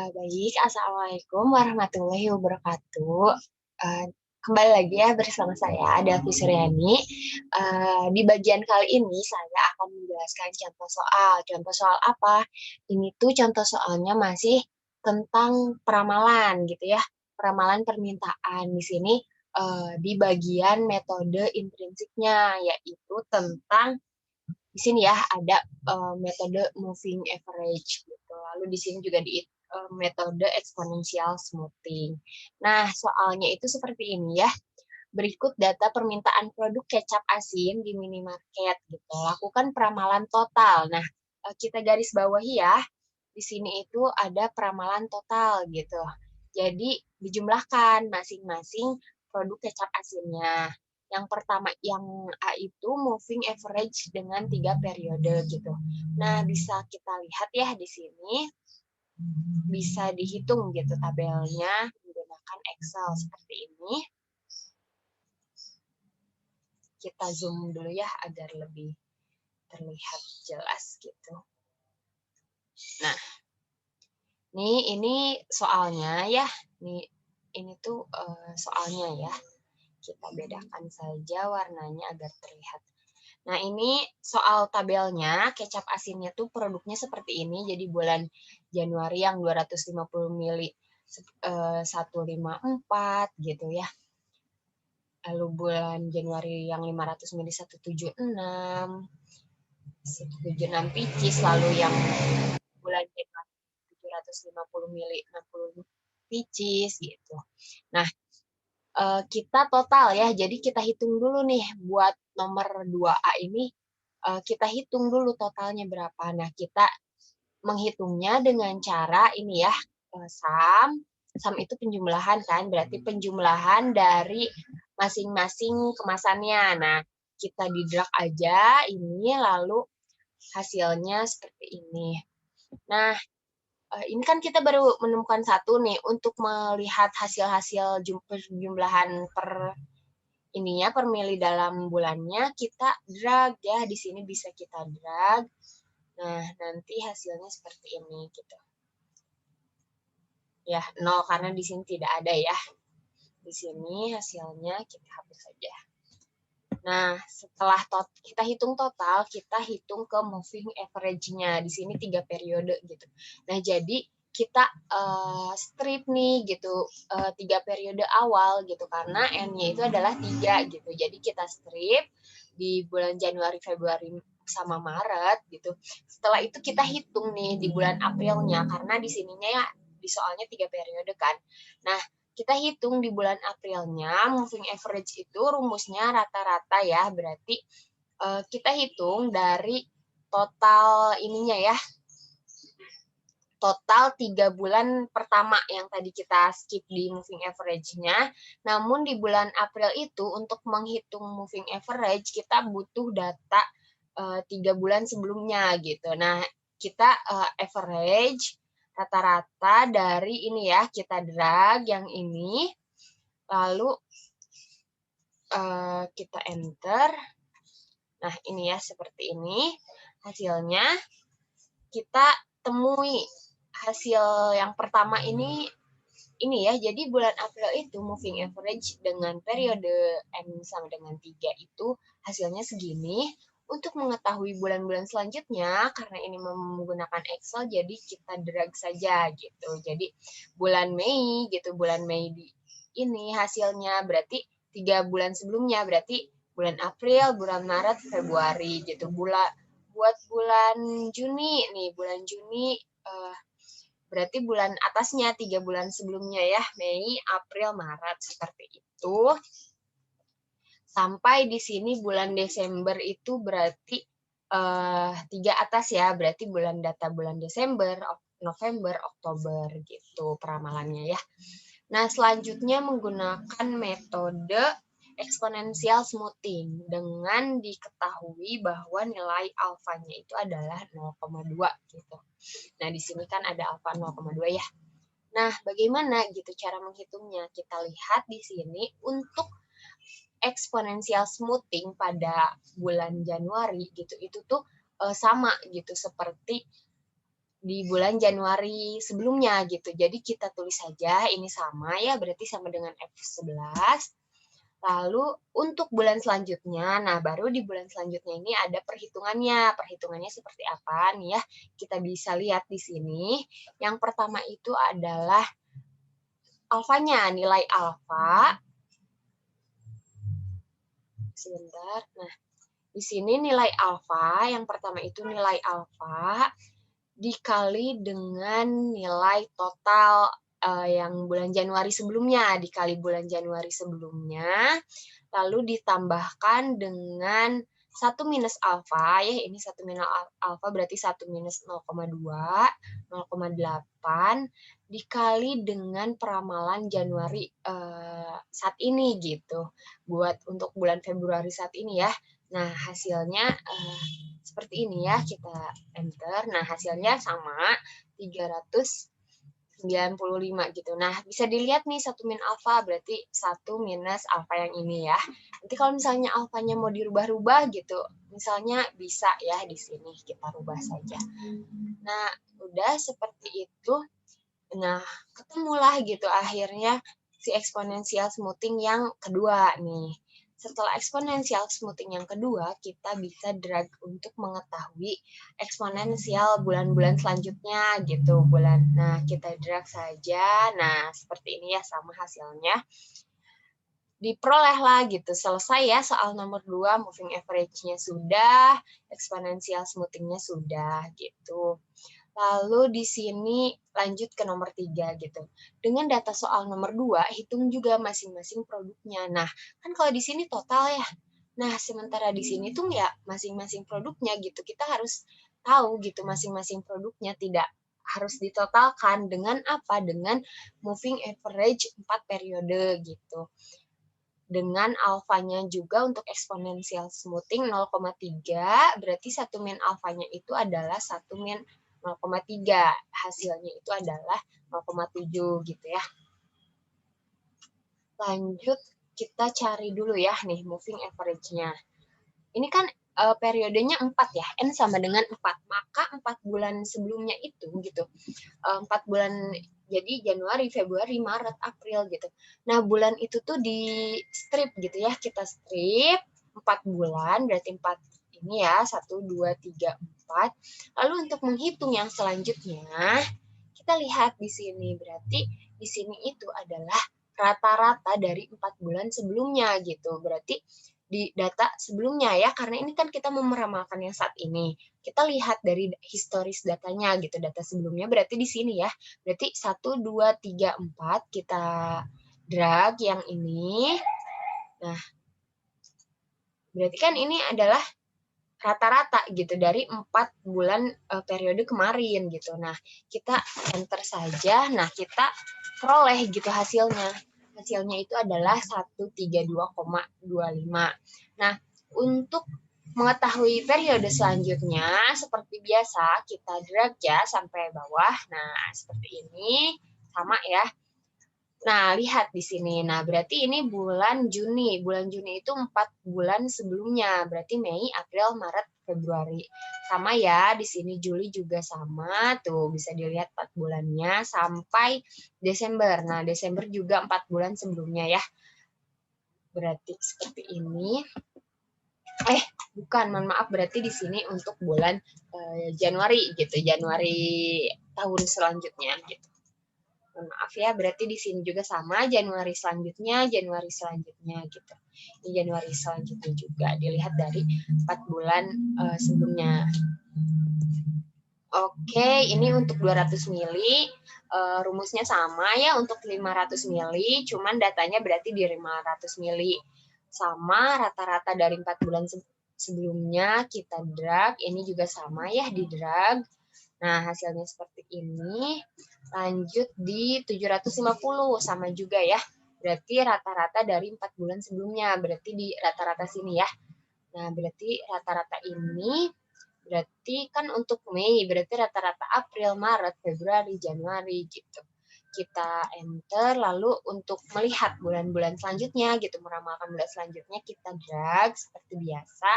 Baik, assalamualaikum warahmatullahi wabarakatuh. Kembali lagi ya bersama saya Delvi Suryani. Di bagian kali ini saya akan menjelaskan contoh soal. Contoh soal apa? Ini tuh contoh soalnya masih tentang peramalan gitu ya, peramalan permintaan. Di sini di bagian metode intrinsiknya, yaitu tentang di sini ya ada metode moving average gitu. Lalu di sini juga di metode exponential smoothing. Nah, soalnya itu seperti ini ya. Berikut data permintaan produk kecap asin di minimarket gitu. Lakukan peramalan total. Nah, kita garis bawahi ya. Di sini itu ada peramalan total gitu. Jadi dijumlahkan masing-masing produk kecap asinnya. Yang pertama, yang A itu moving average dengan 3 periode gitu. Nah, bisa kita lihat ya di sini, bisa dihitung gitu tabelnya menggunakan Excel seperti ini. Kita zoom dulu ya agar lebih terlihat jelas gitu. Nah, ini soalnya ya. Ini tuh soalnya ya. Kita bedakan saja warnanya agar terlihat. Nah, ini soal tabelnya, kecap asinnya tuh produknya seperti ini. Jadi bulan Januari yang 250 ml 154 gitu ya. Lalu bulan Januari yang 500 ml 176, 176 picis, lalu yang bulan Januari 750 ml 60 picis gitu. Nah, kita total ya. Jadi kita hitung dulu nih buat nomor 2A ini, kita hitung dulu totalnya berapa. Nah, kita menghitungnya dengan cara ini ya, sum. Sum itu penjumlahan kan, berarti penjumlahan dari masing-masing kemasannya. Nah, kita di-drag aja ini, lalu hasilnya seperti ini. Nah, ini kan kita baru menemukan satu nih. Untuk melihat hasil-hasil jumlahan per ininya, per mili dalam bulannya, kita drag ya. Di sini bisa kita drag. Nah, nanti hasilnya seperti ini gitu. Ya, 0 karena di sini tidak ada ya. Di sini hasilnya kita hapus saja. Nah, setelah kita hitung total, kita hitung ke moving average-nya. Di sini 3 periode gitu. Nah, jadi kita strip nih gitu, 3 periode awal gitu, karena N-nya itu adalah 3 gitu. Jadi kita strip di bulan Januari, Februari, sama Maret gitu. Setelah itu kita hitung nih di bulan Aprilnya, karena di sininya ya di soalnya 3 periode kan. Nah, kita hitung di bulan Aprilnya, moving average itu rumusnya rata-rata ya, berarti kita hitung dari total ininya ya, total 3 bulan pertama yang tadi kita skip di moving average-nya. Namun di bulan April itu untuk menghitung moving average, kita butuh data 3 bulan sebelumnya gitu. Nah, kita average rata-rata dari ini ya, kita drag yang ini, lalu kita enter. Nah, ini ya, seperti ini hasilnya. Kita temui hasil yang pertama ini ya, jadi bulan April itu moving average dengan periode M sama dengan 3 itu hasilnya segini. Untuk mengetahui bulan-bulan selanjutnya, karena ini menggunakan Excel, jadi kita drag saja gitu. Jadi bulan Mei gitu, bulan Mei di ini hasilnya berarti 3 bulan sebelumnya, berarti bulan April, bulan Maret, Februari gitu. Buat bulan Juni nih, bulan Juni berarti bulan atasnya 3 bulan sebelumnya ya, Mei, April, Maret, seperti itu. Sampai di sini bulan Desember itu berarti 3 atas ya, berarti data bulan Desember, November, Oktober gitu peramalannya ya. Nah, selanjutnya menggunakan metode exponential smoothing dengan diketahui bahwa nilai alfanya itu adalah 0,2 gitu. Nah, di sini kan ada alfa 0,2 ya. Nah, bagaimana gitu cara menghitungnya? Kita lihat di sini untuk exponential smoothing pada bulan Januari gitu, itu tuh sama gitu seperti di bulan Januari sebelumnya gitu. Jadi kita tulis saja ini sama ya, berarti sama dengan F11. Lalu untuk bulan selanjutnya, nah baru di bulan selanjutnya ini ada perhitungannya. Perhitungannya seperti apa nih ya? Kita bisa lihat di sini. Yang pertama itu adalah alfanya, nilai alfa. Sebentar. Nah, di sini nilai alfa, yang pertama itu nilai alfa dikali dengan nilai total yang bulan Januari sebelumnya, dikali bulan Januari sebelumnya, lalu ditambahkan dengan 1 minus alfa, ya ini 1 minus alfa berarti 1 minus 0,2, 0,8, dikali dengan peramalan Januari saat ini gitu, buat untuk bulan Februari saat ini ya. Nah, hasilnya seperti ini ya, kita enter. Nah, hasilnya sama 395 gitu. Nah, bisa dilihat nih 1 min alfa berarti 1 minus alfa yang ini ya. Nanti kalau misalnya alfanya mau dirubah-rubah gitu, misalnya bisa ya di sini kita rubah saja. Nah, udah seperti itu. Nah, ketemulah gitu akhirnya si eksponensial smoothing yang kedua nih. Setelah eksponensial smoothing yang kedua, kita bisa drag untuk mengetahui eksponensial bulan-bulan selanjutnya gitu. Nah, kita drag saja. Nah, seperti ini ya sama hasilnya. Diperolehlah gitu. Selesai ya soal nomor 2, moving average-nya sudah, eksponensial smoothing-nya sudah gitu. Lalu di sini lanjut ke nomor 3 gitu. Dengan data soal nomor 2, hitung juga masing-masing produknya. Nah, kan kalau di sini total ya. Nah, sementara di sini tuh ya masing-masing produknya gitu. Kita harus tahu gitu masing-masing produknya, tidak harus ditotalkan dengan apa? Dengan moving average 4 periode gitu. Dengan alfanya juga untuk eksponensial smoothing 0,3, berarti 1 min alfanya itu adalah 1 min 0,3. Hasilnya itu adalah 0,7 gitu ya. Lanjut, kita cari dulu ya nih moving average-nya. Ini kan periodenya 4 ya, N sama dengan 4. Maka 4 bulan sebelumnya itu gitu. 4 bulan, jadi Januari, Februari, Maret, April gitu. Nah, bulan itu tuh di strip gitu ya. Kita strip 4 bulan, berarti 4 ini ya, 1, 2, 3, 4. Lalu untuk menghitung yang selanjutnya, kita lihat di sini. Berarti di sini itu adalah rata-rata dari 4 bulan sebelumnya gitu. Berarti di data sebelumnya ya, karena ini kan kita memeramalkan yang saat ini. Kita lihat dari historis datanya gitu, data sebelumnya berarti di sini ya. Berarti 1, 2, 3, 4 kita drag yang ini. Nah, berarti kan ini adalah rata-rata gitu dari 4 bulan periode kemarin gitu. Nah, kita enter saja. Nah, kita peroleh gitu hasilnya. Hasilnya itu adalah 132,25. Nah, untuk mengetahui periode selanjutnya, seperti biasa, kita drag ya sampai bawah. Nah, seperti ini. Sama ya. Nah, lihat di sini. Nah, berarti ini bulan Juni. Bulan Juni itu 4 bulan sebelumnya. Berarti Mei, April, Maret, Februari. Sama ya, di sini Juli juga sama. Tuh, bisa dilihat 4 bulannya sampai Desember. Nah, Desember juga 4 bulan sebelumnya ya. Berarti seperti ini. Bukan, mohon maaf. Berarti di sini untuk bulan Januari gitu. Januari tahun selanjutnya gitu. Maaf ya, berarti di sini juga sama, Januari selanjutnya gitu. Ini Januari selanjutnya juga, dilihat dari 4 bulan sebelumnya. Oke, ini untuk 200 mili, rumusnya sama ya untuk 500 mili, cuman datanya berarti di 500 mili. Sama, rata-rata dari 4 bulan sebelumnya kita drag, ini juga sama ya di drag. Nah, hasilnya seperti ini. Lanjut di 750, sama juga ya. Berarti rata-rata dari 4 bulan sebelumnya, berarti di rata-rata sini ya. Nah, berarti rata-rata ini, berarti kan untuk Mei, berarti rata-rata April, Maret, Februari, Januari gitu. Kita enter, lalu untuk melihat bulan-bulan selanjutnya gitu, meramalkan bulan selanjutnya, kita drag seperti biasa.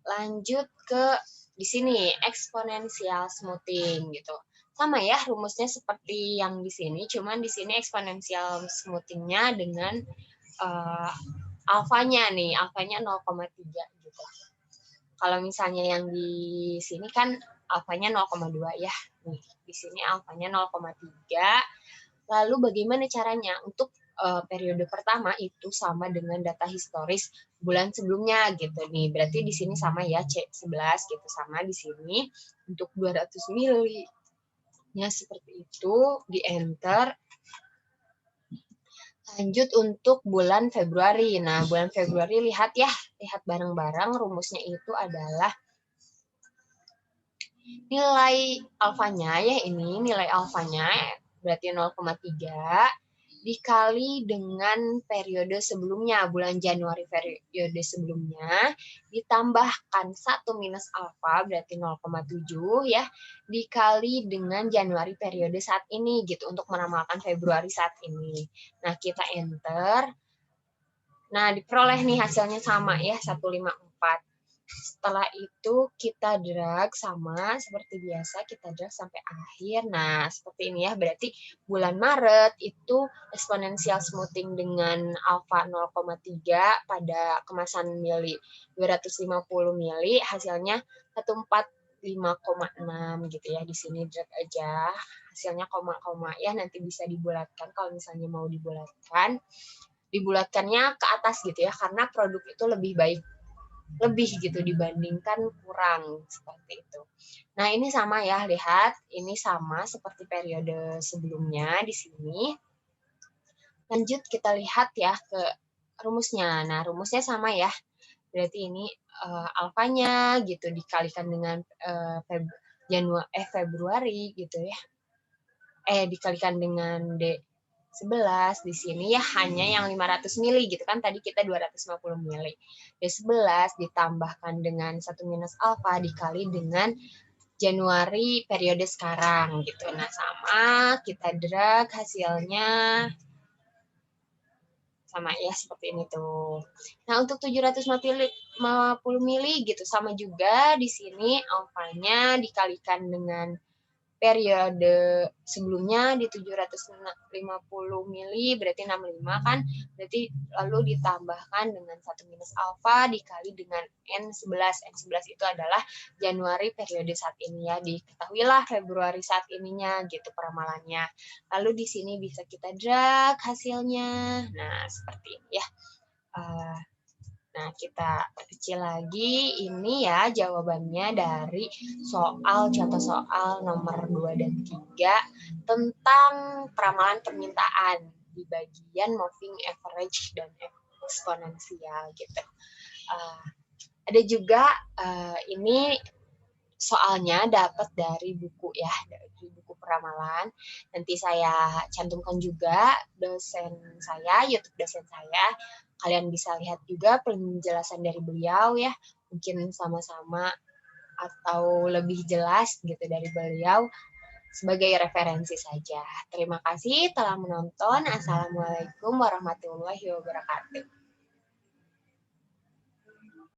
Lanjut ke di sini exponential smoothing gitu. Sama ya rumusnya seperti yang di sini, cuman di sini exponential smoothingnya dengan alfanya nih, alfanya 0,3 gitu. Kalau misalnya yang di sini kan alfanya 0,2 ya. Nih, di sini alfanya 0,3. Lalu bagaimana caranya untuk periode pertama itu sama dengan data historis bulan sebelumnya gitu nih. Berarti di sini sama ya C11 gitu, sama di sini untuk 200 mili. Ya seperti itu, di enter. Lanjut untuk bulan Februari. Nah, bulan Februari lihat ya, lihat bareng-bareng rumusnya itu adalah nilai alfanya ya, ini nilai alfanya berarti 0,3 dikali dengan periode sebelumnya, bulan Januari periode sebelumnya, ditambahkan 1 minus alfa, berarti 0,7 ya, dikali dengan Januari periode saat ini, gitu, untuk meramalkan Februari saat ini. Nah, kita enter. Nah, diperoleh nih hasilnya sama ya, 154. Setelah itu kita drag sama seperti biasa, kita drag sampai akhir. Nah, seperti ini ya. Berarti bulan Maret itu exponential smoothing dengan alfa 0,3 pada kemasan mili 250 mili, hasilnya 145,6 gitu ya. Di sini drag aja. Hasilnya koma-koma ya, nanti bisa dibulatkan kalau misalnya mau dibulatkan. Dibulatkannya ke atas gitu ya, karena produk itu lebih gitu dibandingkan kurang, seperti itu. Nah, ini sama ya, lihat, ini sama seperti periode sebelumnya di sini. Lanjut kita lihat ya ke rumusnya. Nah, rumusnya sama ya. Berarti ini alfanya gitu dikalikan dengan Februari gitu ya. Dikalikan dengan D11 di sini ya hanya yang 500 mili gitu kan, tadi kita 250 mili. D11 ditambahkan dengan 1 minus alfa dikali dengan Januari periode sekarang gitu. Nah, sama kita drag hasilnya sama ya seperti ini tuh. Nah, untuk 750 mili gitu sama juga di sini alfanya dikalikan dengan periode sebelumnya di 750 mili berarti 65 kan, berarti lalu ditambahkan dengan 1 minus alfa dikali dengan N11. N11 itu adalah Januari periode saat ini ya, diketahuilah Februari saat ininya gitu peramalannya. Lalu di sini bisa kita drag hasilnya. Nah, seperti ini ya. Nah, kita perkecil lagi. Ini ya jawabannya dari contoh soal nomor 2 dan 3 tentang peramalan permintaan di bagian moving average dan eksponensial gitu. Ada juga ini soalnya dapat dari buku ya, dari buku peramalan. Nanti saya cantumkan juga YouTube dosen saya. Kalian bisa lihat juga penjelasan dari beliau ya, mungkin sama-sama atau lebih jelas gitu dari beliau sebagai referensi saja. Terima kasih telah menonton. Assalamualaikum warahmatullahi wabarakatuh.